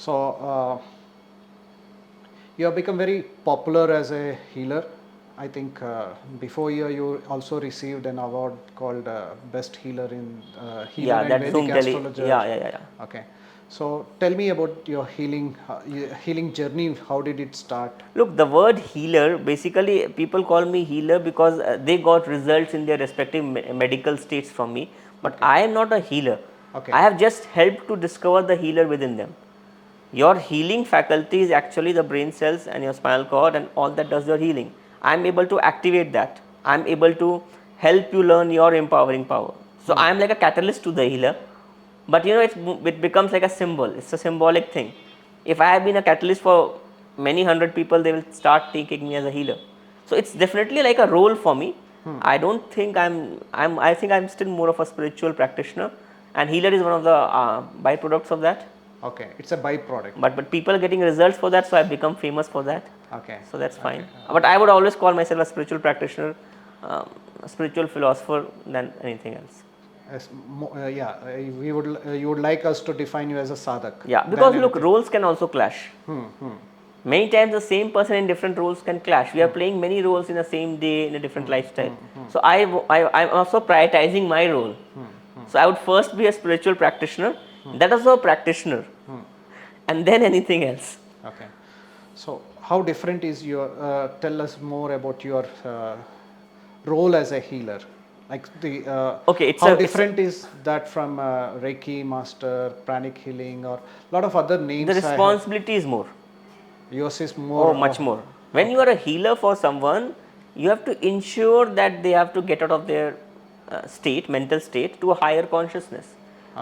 So you have become very popular as a healer. I think before you also received an award called Best Healer in Healer Yeah, and that Vedic Zoom tele. Astrologer. Yeah. Okay. So tell me about your healing journey. How did it start? Look, the word healer, basically people call me healer because they got results in their respective medical states from me. But Okay. I am not a healer. Okay. I have just helped to discover the healer within them. Your healing faculty is actually the brain cells and your spinal cord and all that does your healing. I am able to activate that. I am able to help you learn your empowering power. So I am like a catalyst to the healer. But it becomes like a symbol. It's a symbolic thing. If I have been a catalyst for many hundred people, they will start taking me as a healer. So it's definitely like a role for me. I don't think I think I'm still more of a spiritual practitioner, and healer is one of the byproducts of that. Okay, it's a byproduct. But people are getting results for that, so I've become famous for that. Okay. So that's fine. Okay. But I would always call myself a spiritual practitioner, a spiritual philosopher than anything else. You would like us to define you as a sadhak. Yeah, because look, roles can also clash. Many times the same person in different roles can clash. We are playing many roles in the same day in a different lifestyle. So I'm also prioritizing my role. So I would first be a spiritual practitioner, that is a practitioner, and then anything else. Okay. So how different is your, tell us more about your role as a healer. Like how different is that from Reiki master, pranic healing, or a lot of other names? The responsibility is more. Yours is more. Oh, much more. When you are a healer for someone, you have to ensure that they have to get out of their mental state, to a higher consciousness.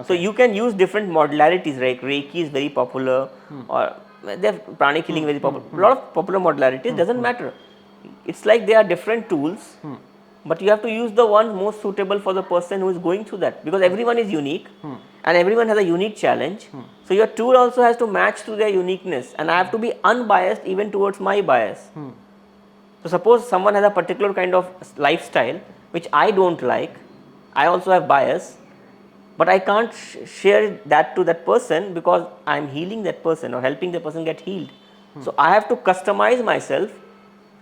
So you can use different modularities, right? Reiki is very popular, or they have pranic healing very popular. A lot of popular modularities, doesn't matter. It's like they are different tools, but you have to use the one most suitable for the person who is going through that, because everyone is unique and everyone has a unique challenge. So your tool also has to match to their uniqueness, and I have to be unbiased even towards my bias. So suppose someone has a particular kind of lifestyle which I don't like, I also have bias, but I can't share that to that person because I am healing that person or helping the person get healed. So I have to customize myself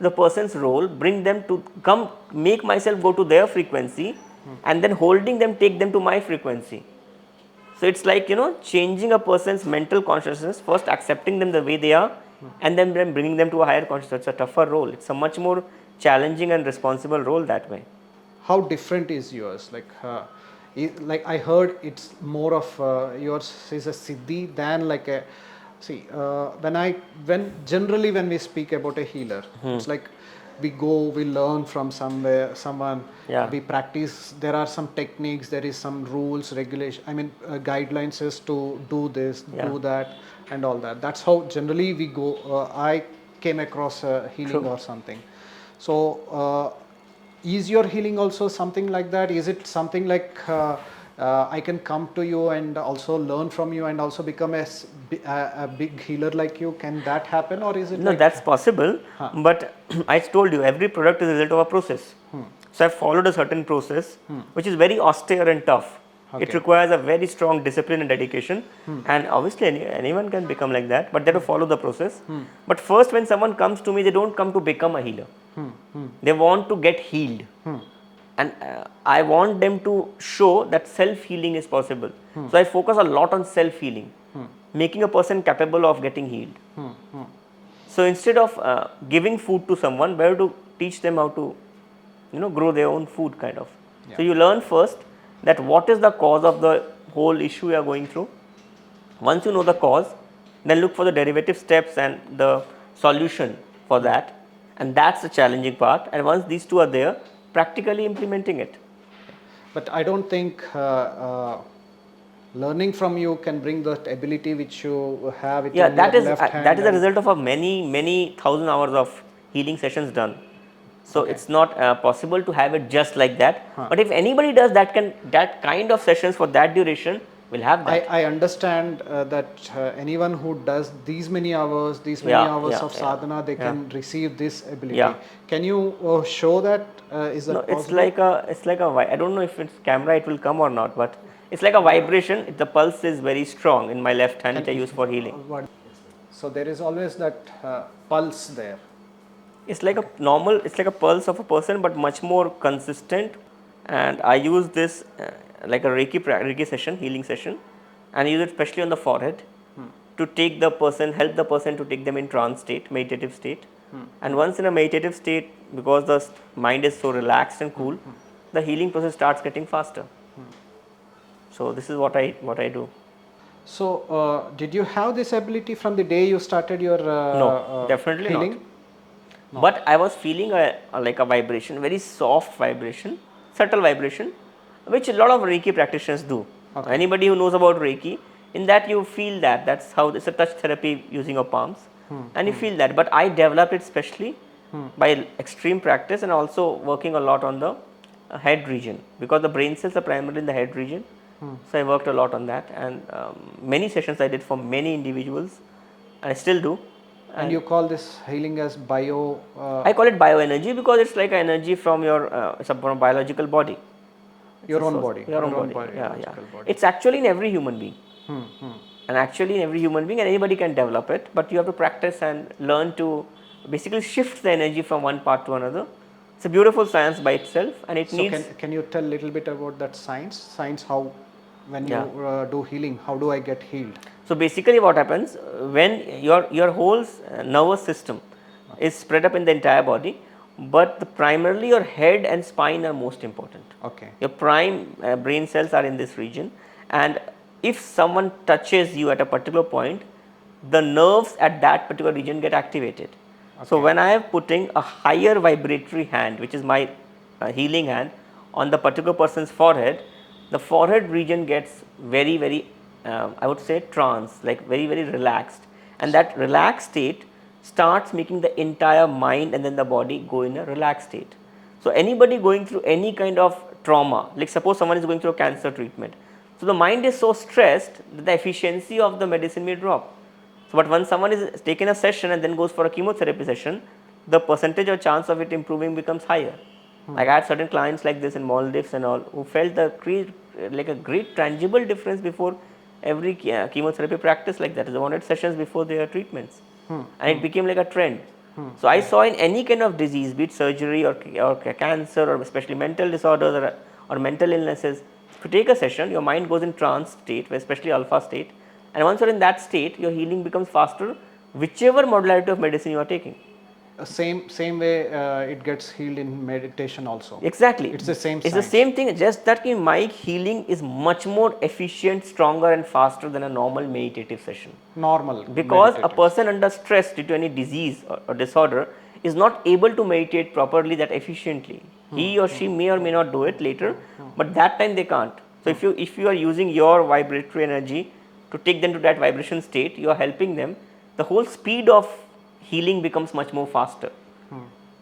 the person's role, bring them to come, make myself go to their frequency, and then holding them, take them to my frequency. So it's like, changing a person's mental consciousness, first accepting them the way they are, and then bringing them to a higher consciousness. It's a tougher role. It's a much more challenging and responsible role that way. How different is yours? Like I heard it's more of yours is a siddhi than like a. See, when we speak about a healer, it's like we learn from someone, we practice. There are some techniques, there is some rules, regulation. Guidelines is to do this, do that, and all that. That's how generally we go. I came across healing or something. So, is your healing also something like that? Is it something like I can come to you and also learn from you and also become a big healer like you? Can that happen, or is it? No, that's possible. But I told you, every product is a result of a process. So I followed a certain process, which is very austere and tough. It requires a very strong discipline and dedication, and obviously anyone can become like that, but they have to follow the process. But first, when someone comes to me, they don't come to become a healer. They want to get healed. And I want them to show that self-healing is possible. So I focus a lot on self-healing, making a person capable of getting healed. So instead of giving food to someone, better to teach them how to, grow their own food kind of. So you learn first that what is the cause of the whole issue you are going through. Once you know the cause, then look for the derivative steps and the solution for that. And that's the challenging part. And once these two are there, practically implementing it. But I don't think learning from you can bring that ability which you have. That is the result of many thousand hours of healing sessions done. So it's not possible to have it just like that. But if anybody does that kind of sessions for that duration, will have that. I understand that anyone who does these many hours of sadhana, they can receive this ability. Can you show that? Is that possible? It's like a I don't know if it's camera it will come or not, but It's like a vibration. The pulse is very strong in my left hand, which I use for healing. So there is always that pulse there. It's like a normal, it's like a pulse of a person, but much more consistent. And I use this like a Reiki session, healing session, and I use it especially on the forehead to take the person, help the person to take them in trance state, meditative state. And once in a meditative state, because the mind is so relaxed and cool, the healing process starts getting faster. So this is what I do. So did you have this ability from the day you started your No, definitely healing? not. No. But I was feeling like a vibration, very soft vibration, subtle vibration, which a lot of Reiki practitioners do. Okay. Anybody who knows about Reiki, in that you feel that. That's how it's a touch therapy using your palms, and you feel that. But I developed it specially by extreme practice and also working a lot on the head region, because the brain cells are primarily in the head region. So I worked a lot on that, and many sessions I did for many individuals, and I still do. And you call this healing as bio? I call it bioenergy because it's like energy from your from a biological body. Your own body. Your own body. Yeah. It's actually in every human being. And actually in every human being, and anybody can develop it, but you have to practice and learn to basically shift the energy from one part to another. It's a beautiful science by itself, and it needs. Can you tell a little bit about that science? Science, how when you do healing, how do I get healed? So basically what happens when your whole nervous system is spread up in the entire body, but primarily your head and spine are most important. Okay. Your prime brain cells are in this region, and if someone touches you at a particular point, the nerves at that particular region get activated. Okay. So when I am putting a higher vibratory hand, which is my healing hand, on the particular person's forehead, the forehead region gets very I would say trance, like very relaxed, and that relaxed state starts making the entire mind and then the body go in a relaxed state. So anybody going through any kind of trauma, like suppose someone is going through a cancer treatment, so the mind is so stressed that the efficiency of the medicine may drop. So but once someone is taken a session and then goes for a chemotherapy session, the percentage or chance of it improving becomes higher. Like I had certain clients like this in Maldives and all, who felt the great tangible difference before every chemotherapy practice like that. They wanted sessions before their treatments, and it became like a trend. So I saw in any kind of disease, be it surgery or cancer or especially mental disorders or mental illnesses, if you take a session, your mind goes in trance state, especially alpha state, and once you're in that state, your healing becomes faster, whichever modality of medicine you are taking. Same way it gets healed in meditation also. Exactly. It's the same. It's the same thing, just that my healing is much more efficient, stronger and faster than a normal meditative session. Because a person under stress due to any disease or disorder is not able to meditate properly that efficiently. He or she may or may not do it later, but that time they can't. So if you are using your vibratory energy to take them to that vibration state, you are helping them. The whole speed of healing becomes much more faster.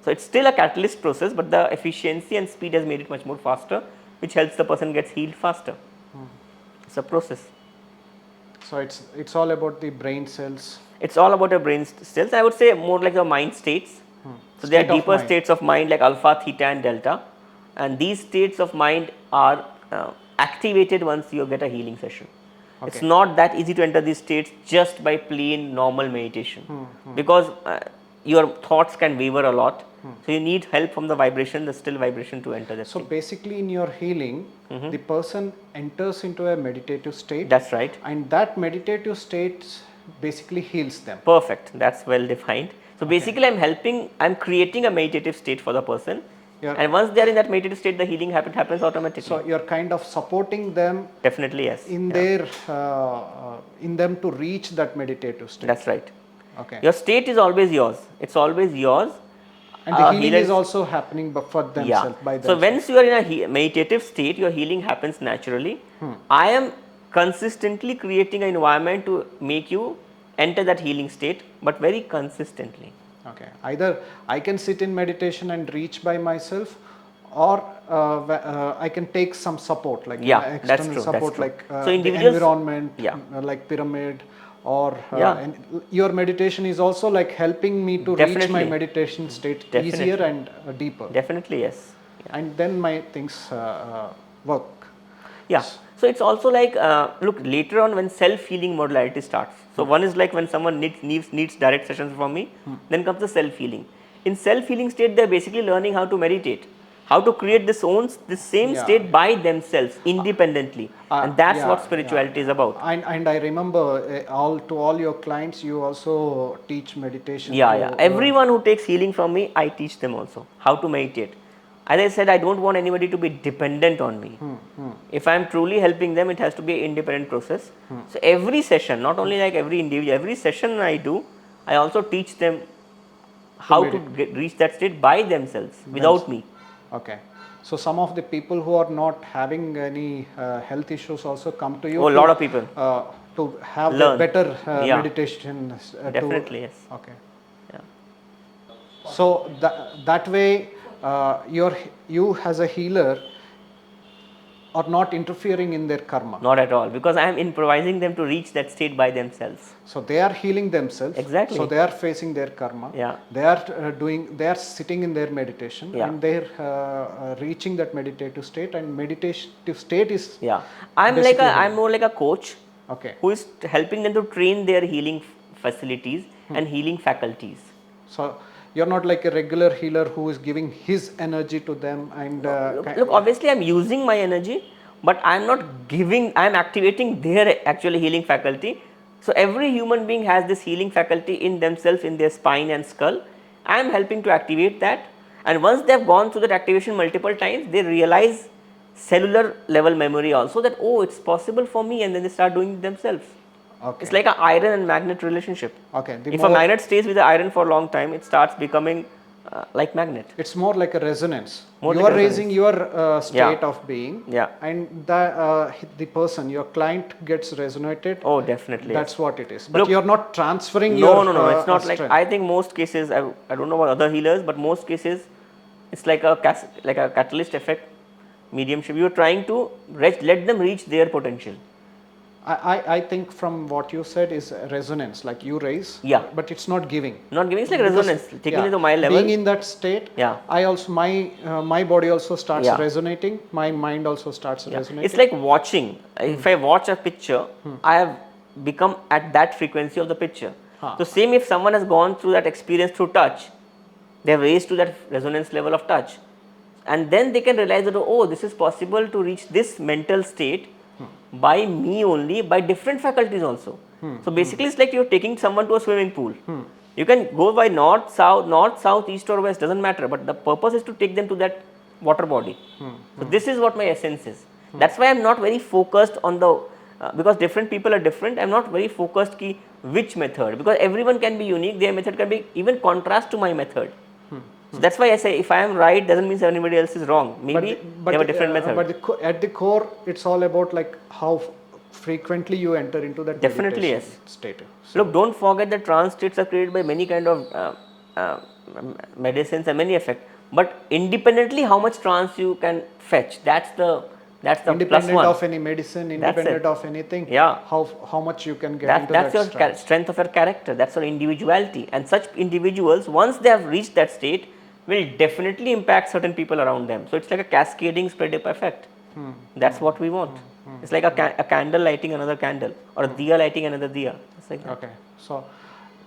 So it's still a catalyst process, but the efficiency and speed has made it much more faster, which helps the person gets healed faster. It's a process. So it's all about the brain cells. It's all about your brain cells. I would say more like the mind states. So there are deeper states of mind like alpha, theta and delta, and these states of mind are activated once you get a healing session. Okay. It's not that easy to enter these states just by plain normal meditation, because your thoughts can waver a lot. So you need help from the vibration, the still vibration, to enter that state. So basically in your healing, the person enters into a meditative state. That's right. And that meditative state basically heals them. Perfect. That's well defined. So basically I'm creating a meditative state for the person. And once they are in that meditative state, the healing happens automatically. So you're kind of supporting them. Definitely, yes. In their in them to reach that meditative state. That's right. Okay. Your state is always yours. It's always yours. And the healing is also happening for themselves, by themselves. So once you are in a meditative state, your healing happens naturally. I am consistently creating an environment to make you enter that healing state, but very consistently. Okay. Either I can sit in meditation and reach by myself, or I can take some support, like external support, like so the environment, like pyramid, or and your meditation is also like helping me to reach my meditation state easier and deeper. Definitely, yes. And then my things work. Yeah. So it's also like, look, later on when self-healing modality starts. So one is like when someone needs direct sessions from me, then comes the self-healing. In self-healing state, they're basically learning how to meditate, how to create this same state by themselves, independently. And that's what spirituality is about. And I remember all your clients, you also teach meditation. Everyone who takes healing from me, I teach them also how to meditate. As I said, I don't want anybody to be dependent on me. If I am truly helping them, it has to be an independent process. So every session, not only like every individual, every session I do, I also teach them how to reach that state by themselves, without me. Okay. So some of the people who are not having any health issues also come to you. A lot of people. To have a better meditation. Definitely, yes. Okay. Yeah. So that way, you as a healer are not interfering in their karma. Not at all, because I am improvising them to reach that state by themselves. So they are healing themselves. Exactly. So they are facing their karma. Yeah. They are sitting in their meditation, and they are reaching that meditative state. And meditative state is. Yeah. I'm more like a coach. Okay. Who is helping them to train their healing facilities and healing faculties. So you're not like a regular healer who is giving his energy to them and look, obviously I'm using my energy, but I'm not giving, I'm activating their actual healing faculty. So every human being has this healing faculty in themselves, in their spine and skull. I'm helping to activate that, and once they have gone through that activation multiple times, they realize cellular level memory also that, oh, it's possible for me, and then they start doing it themselves. Okay. It's like an iron and magnet relationship. Okay. If a magnet stays with the iron for a long time, it starts becoming like magnet. It's more like a resonance. You are raising your state of being, and the person, your client, gets resonated. Oh, definitely. That's what it is. But look, you're not transferring No, it's not like, I think most cases, I don't know about other healers, but most cases, it's like a catalyst effect, mediumship. You're trying to let them reach their potential. I think from what you said is resonance, like you raise, but it's not giving. Not giving, it's like resonance, taking it to my level. Being in that state, I also, my body also starts resonating, my mind also starts resonating. It's like watching. If I watch a picture, I have become at that frequency of the picture. So same, if someone has gone through that experience through touch, they have raised to that resonance level of touch, and then they can realize that, oh, this is possible to reach this mental state by me only, by different faculties also. So basically it's like you're taking someone to a swimming pool. You can go by north, south, east or west, doesn't matter, but the purpose is to take them to that water body. So this is what my essence is. That's why I'm not very focused on the, because different people are different, I'm not very focused ki which method, because everyone can be unique, their method can be even contrast to my method. So that's why I say, if I am right, doesn't mean anybody else is wrong. Maybe they have a different method. But at the core, it's all about like how frequently you enter into that meditation state. So look, don't forget that trance states are created by many kind of medicines and many effects. But independently, how much trance you can fetch, that's the independent of any medicine, independent of anything. How much you can get into that. That's your strength of your character. That's your individuality. And such individuals, once they have reached that state, will definitely impact certain people around them. So it's like a cascading spread up effect. That's what we want. It's like a candle lighting another candle, or a diya lighting another diya. It's like that. Okay. So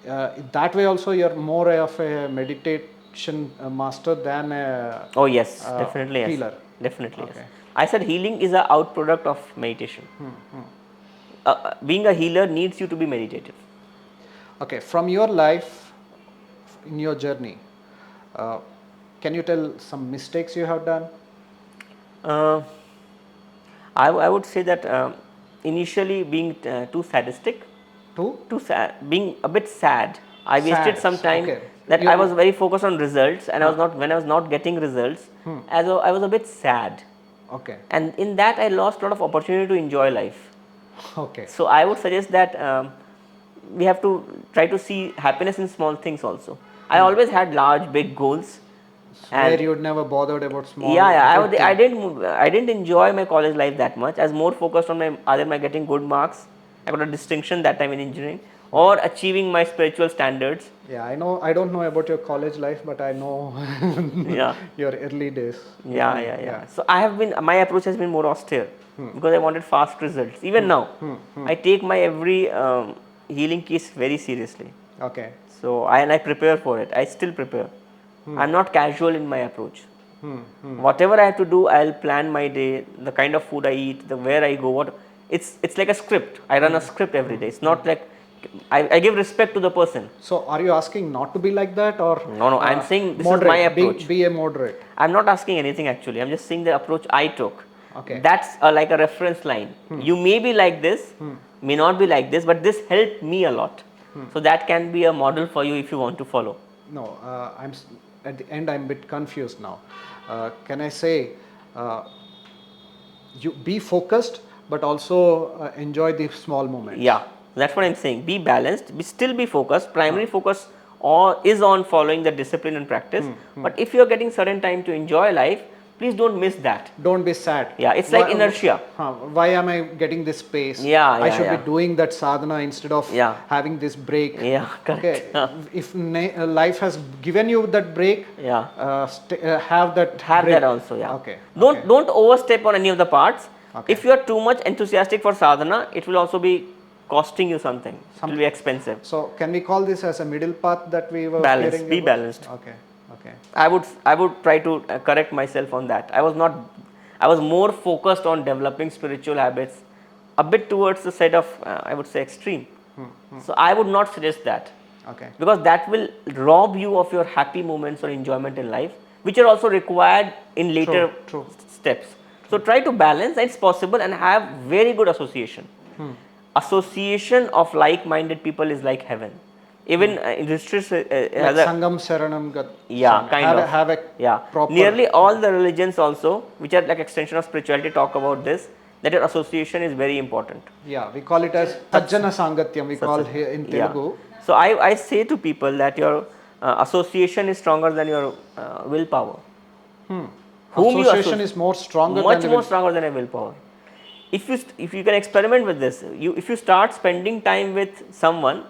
that way also you're more of a meditation master than a definitely healer. Definitely yes. I said healing is an outproduct of meditation. Being a healer needs you to be meditative. Okay, from your life, in your journey, can you tell some mistakes you have done? I would say that initially being too sadistic, being a bit sad. I wasted some time that I was very focused on results, and when I was not getting results, I was a bit sad. Okay. And in that I lost a lot of opportunity to enjoy life. Okay. So I would suggest that we have to try to see happiness in small things also. I always had large, big goals. Where you would never bothered about small. I didn't enjoy my college life that much. I was more focused on either my getting good marks. I got a distinction that time in engineering, or achieving my spiritual standards. Yeah, I know. I don't know about your college life, but I know Yeah. your early days. Yeah. So my approach has been more austere because I wanted fast results. Even now, I take my every healing case very seriously. Okay. So I prepare for it. I still prepare. I'm not casual in my approach. Whatever I have to do, I'll plan my day, the kind of food I eat, the where I go. It's like a script. I run a script every day. It's not like I give respect to the person. So, are you asking not to be like that, or No, I'm saying this moderate, is my approach. Be a moderate. I'm not asking anything actually. I'm just saying the approach I took. Okay. That's like a reference line. You may be like this, may not be like this, but this helped me a lot. So that can be a model for you if you want to follow. No, at the end. I'm a bit confused now. Can I say you be focused, but also enjoy the small moments? Yeah, that's what I'm saying. Be balanced. Still be focused. Primary focus is on following the discipline and practice. But if you're getting certain time to enjoy life, please don't miss that. Don't be sad. Yeah, it's like inertia. Why am I getting this space? I should be doing that sadhana instead of having this break. Yeah, correct. Okay. If life has given you that break, have that. Have break. that also. Yeah. Okay. Don't overstep on any of the parts. Okay. If you are too much enthusiastic for sadhana, it will also be costing you something. It will be expensive. So can we call this as a middle path that we were balanced? Be balanced. Okay. I would try to correct myself on that. I was more focused on developing spiritual habits, a bit towards the side of I would say extreme. So I would not suggest that. Okay. Because that will rob you of your happy moments or enjoyment in life, which are also required in later steps. So try to balance, and it's possible, and have very good association. Association of like-minded people is like heaven. Even Yudhishthira has like Sangam Saranam Gat. Have a proper. Nearly all the religions also, which are like extension of spirituality, talk about this, that your association is very important. Yeah, we call it as Tajjana Sangatyam, we call here in Telugu. So I say to people that your association is stronger than your willpower. Association is more stronger much more stronger than a willpower. If you can experiment with this, if you start spending time with someone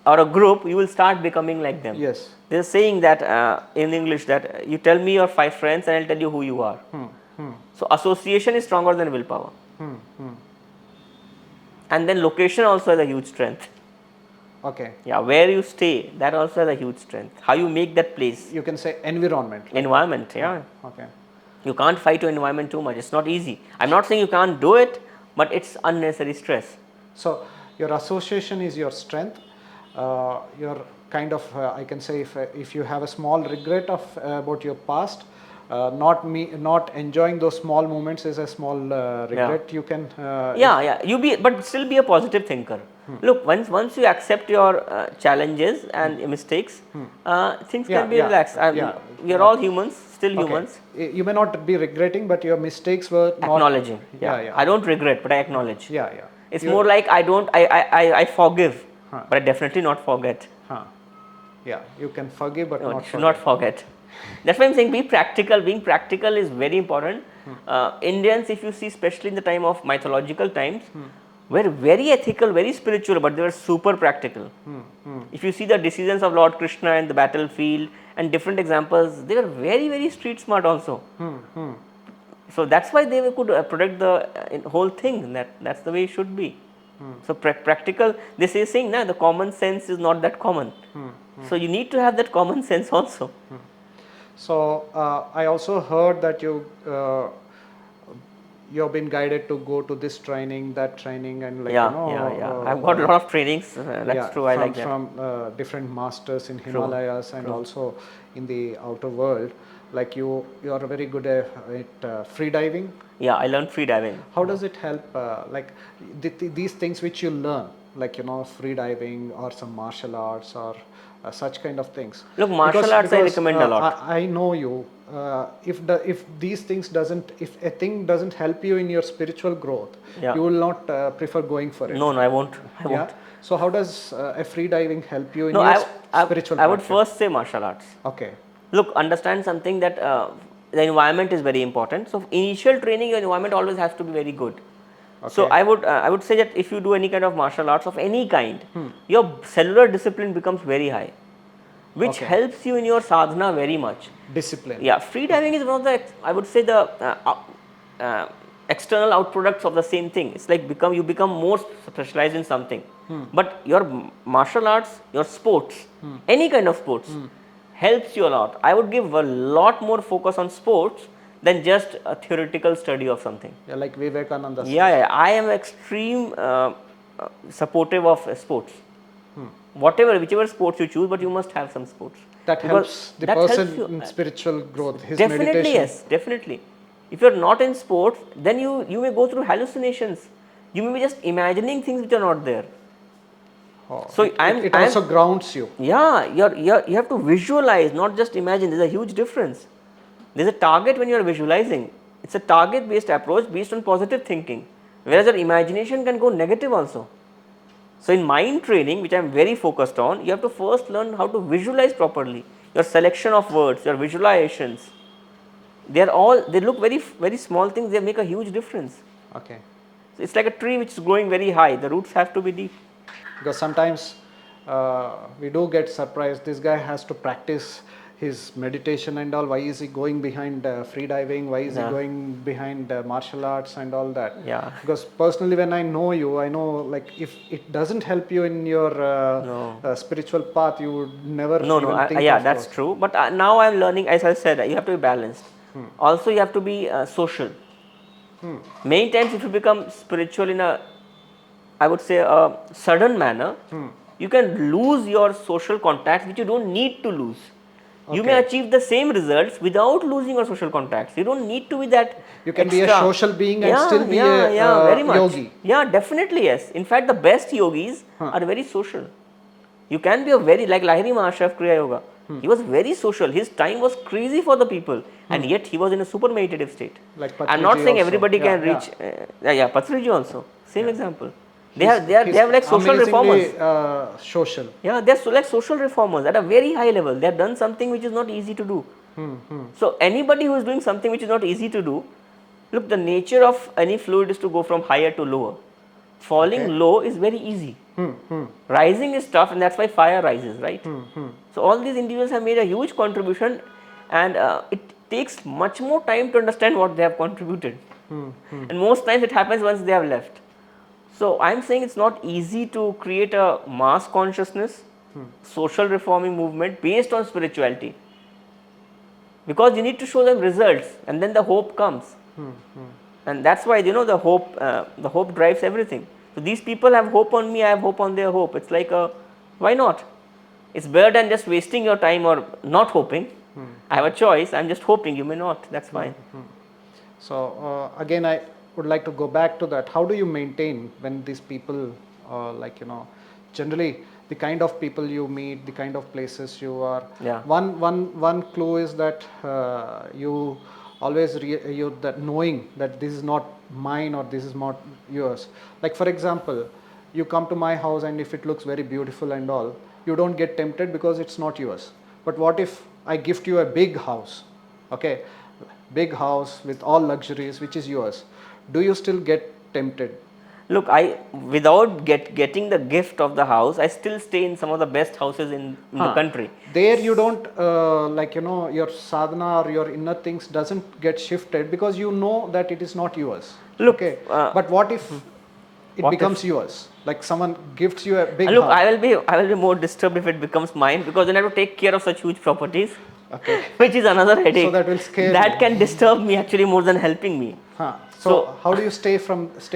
or a group, you will start becoming like them. Yes. They are saying that in English that you tell me your 5 friends and I'll tell you who you are. So association is stronger than willpower. And then location also has a huge strength. Okay. Yeah, where you stay, that also has a huge strength. How you make that place. You can say environment. Environment, yeah. Okay. You can't fight your environment too much. It's not easy. I'm not saying you can't do it, but it's unnecessary stress. So your association is your strength. Your kind of I can say if you have a small regret of about your past, not enjoying those small moments is a small regret. You can but still be a positive thinker. Look, once you accept your challenges and mistakes, things can be relaxed. We are all humans, still humans. You may not be regretting, but your mistakes were acknowledging. I don't regret, but I acknowledge. It's more like I forgive, but I definitely not forget. Yeah, you can forgive, but not forget. That's why I'm saying be practical. Being practical is very important. Indians, if you see, especially in the time of mythological times, were very ethical, very spiritual, but they were super practical. If you see the decisions of Lord Krishna in the battlefield and different examples, they were very, very street smart also. So that's why they could protect the whole thing. That's the way it should be. So practical, they say saying the common sense is not that common. So you need to have that common sense also. So I also heard that you've been guided to go to this training, that training, and I've got a lot of trainings. That's true. I like that from different masters in Himalayas and also in the outer world. Like you are very good at free diving. Yeah, I learned free diving. How does it help? Like these things which you learn, like free diving or some martial arts or such kind of things. Look, martial arts I recommend a lot. I know you. If these things if a thing doesn't help you in your spiritual growth, you will not prefer going for it. No, I won't. So how does a free diving help you in your spiritual? I would first say martial arts. Okay. Look, understand something that the environment is very important. So initial training, your environment always has to be very good. So I would say that if you do any kind of martial arts of any kind, your cellular discipline becomes very high, which helps you in your sadhana very much. Discipline. Yeah, free diving is one of the, I would say, the external outproducts of the same thing. It's like you become more specialized in something. But your martial arts, your sports, any kind of sports, helps you a lot. I would give a lot more focus on sports than just a theoretical study of something. Yeah, like Vivekananda. Yeah, I am extreme supportive of sports. Whichever sports you choose, but you must have some sports. That helps the person in spiritual growth, his meditation. Definitely, yes, definitely. If you are not in sports, then you may go through hallucinations. You may be just imagining things which are not there. So it also grounds you. Yeah, you have to visualize, not just imagine. There's a huge difference. There's a target when you are visualizing. It's a target based approach based on positive thinking, whereas your imagination can go negative also. So in mind training, which I am very focused on, you have to first learn how to visualize properly. Your selection of words, your visualizations, they look very small things, they make a huge difference. Okay. So it's like a tree which is growing very high, the roots have to be deep. Because sometimes we do get surprised, this guy has to practice his meditation and all. Why is he going behind free diving? Why is he going behind martial arts and all that? Yeah. Because personally, when I know you, I know like if it doesn't help you in your spiritual path, you would never think of that's true. But now I am learning, as I said, you have to be balanced. Also, you have to be social. Many times, if you become spiritual in I would say a sudden manner, you can lose your social contacts which you don't need to lose. You may achieve the same results without losing your social contacts. You don't need to be that. You can be a social being and still be a very much. yogi. Yeah, definitely, yes. In fact, the best yogis are very social. You can be like Lahiri Maharshi of Kriya Yoga. He was very social. His time was crazy for the people, and yet he was in a super meditative state. Like I'm not saying everybody can reach. Patriji also, same example. They have like social reformers. Social. Yeah, they're like social reformers at a very high level. They have done something which is not easy to do. So anybody who is doing something which is not easy to do, look, the nature of any fluid is to go from higher to lower. Falling low is very easy. Rising is tough, and that's why fire rises, right? So all these individuals have made a huge contribution, and it takes much more time to understand what they have contributed. And most times it happens once they have left. So I am saying it's not easy to create a mass consciousness, social reforming movement based on spirituality, because you need to show them results, and then the hope comes. And that's why the hope drives everything. So these people have hope on me, I have hope on their hope. It's like why not? It's better than just wasting your time or not hoping. I have a choice. I'm just hoping. You may not. That's fine. So again, I would like to go back to that. How do you maintain when these people, generally the kind of people you meet, the kind of places you are. Yeah. One clue is that you always that knowing that this is not mine or this is not yours. Like for example, you come to my house and if it looks very beautiful and all, you don't get tempted because it's not yours. But what if I gift you a big house, okay, big house with all luxuries which is yours? Do you still get tempted? Look, without getting the gift of the house, I still stay in some of the best houses in the country. There you don't your sadhana or your inner things doesn't get shifted because you know that it is not yours. Look, okay, but what if it becomes yours? Like someone gifts you a big house. Look, I will be more disturbed if it becomes mine, because then I have to take care of such huge properties. Okay. Which is another headache. So that will scare That you. Can disturb me actually more than helping me. So how do you stay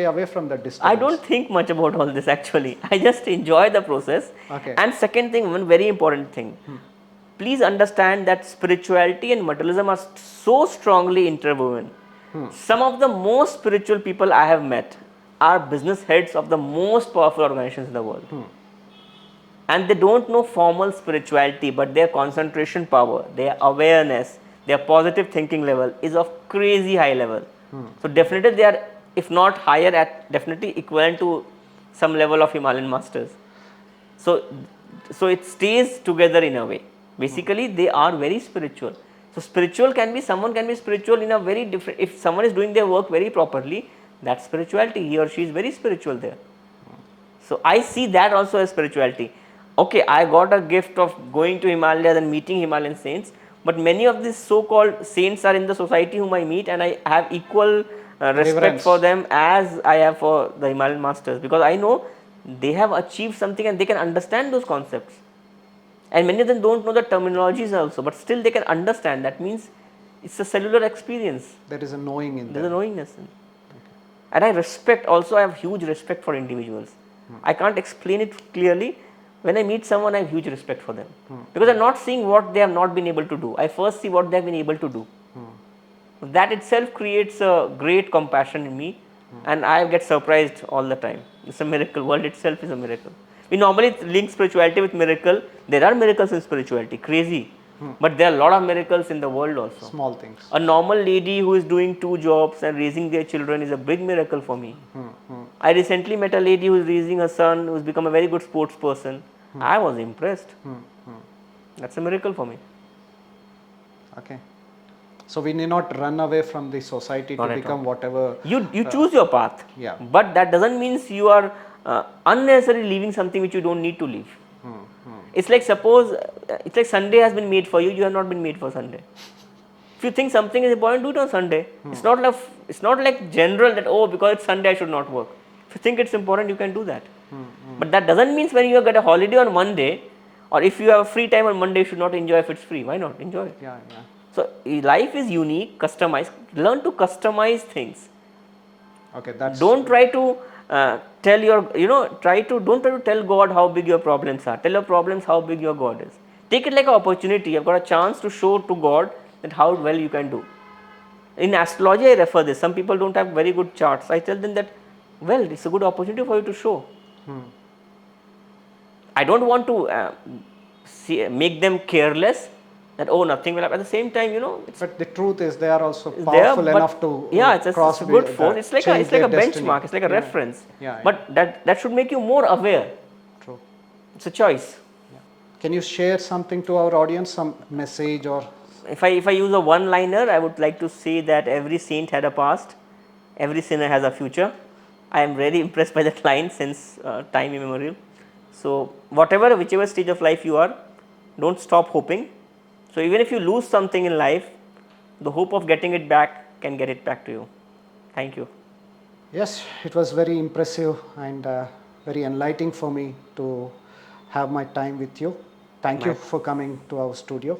away from that disturbance? I don't think much about all this actually. I just enjoy the process. Okay. And second thing, one very important thing. Please understand that spirituality and materialism are so strongly interwoven. Some of the most spiritual people I have met are business heads of the most powerful organizations in the world. And they don't know formal spirituality, but their concentration power, their awareness, their positive thinking level is of crazy high level. So definitely they are, if not higher, definitely equivalent to some level of Himalayan masters. So it stays together in a way. Basically, they are very spiritual. So someone can be spiritual in a very different, if someone is doing their work very properly, That's spirituality. He or she is very spiritual there. So I see that also as spirituality. Okay, I got a gift of going to Himalayas and meeting Himalayan saints, but many of these so-called saints are in the society whom I meet, and I have equal respect Reverence. for them as I have for the Himalayan masters, because I know they have achieved something and they can understand those concepts. And many of them don't know the terminologies also, but still they can understand. That means it's a cellular experience. There is a knowing in There's them. a knowingness. And I respect, also I have huge respect for individuals. I can't explain it clearly. When I meet someone, I have huge respect for them. Because I'm not seeing what they have not been able to do. I first see what they have been able to do. That itself creates a great compassion in me, and I get surprised all the time. It's a miracle. World itself is a miracle. We normally link spirituality with miracle. There are miracles in spirituality, crazy. But there are a lot of miracles in the world also. Small things. A normal lady who is doing 2 jobs and raising their children is a big miracle for me. I recently met a lady who is raising a son who has become a very good sports person. I was impressed. That's a miracle for me. Okay. So we need not run away from the society Not to at become all. whatever. You choose your path. Yeah. But that doesn't mean you are unnecessarily leaving something which you don't need to leave. It's like, suppose it's like Sunday has been made for you. You have not been made for Sunday. If you think something is important, do it on Sunday. It's not like general that, oh, because it's Sunday I should not work. If you think it's important, you can do that. But that doesn't mean when you get a holiday on Monday, or if you have free time on Monday, you should not enjoy if it's free. Why not? Enjoy it. Yeah. So life is unique, customized. Learn to customize things. Okay. That's. Don't try to tell your, don't try to tell God how big your problems are. Tell your problems how big your God is. Take it like an opportunity. You've got a chance to show to God that how well you can do. In astrology, I refer this. Some people don't have very good charts. I tell them that, well, it's a good opportunity for you to show. I don't want to make them careless, that, oh, nothing will happen. At the same time, But the truth is, they are also powerful enough to it's a good force. It's like a benchmark. It's like a reference. Yeah. But that should make you more aware. True. It's a choice. Yeah. Can you share something to our audience, some message or? If I use a one-liner, I would like to say that every saint had a past, every sinner has a future. I am very impressed by that line since time immemorial. So whichever stage of life you are, don't stop hoping. So even if you lose something in life, the hope of getting it back can get it back to you. Thank you. Yes, it was very impressive and very enlightening for me to have my time with you. Thank you for coming to our studio.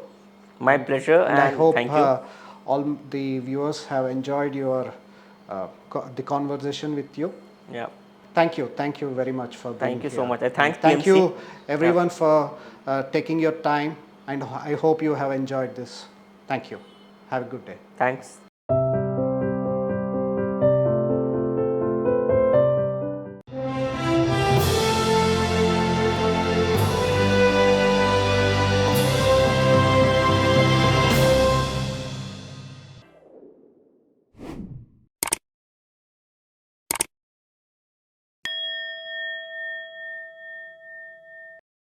My pleasure, and I hope thank you. all the viewers have enjoyed the conversation with you. Yeah. Thank you very much for being here. Thank you so much. I thank you everyone for taking your time, and I hope you have enjoyed this. Thank you. Have a good day. Thanks.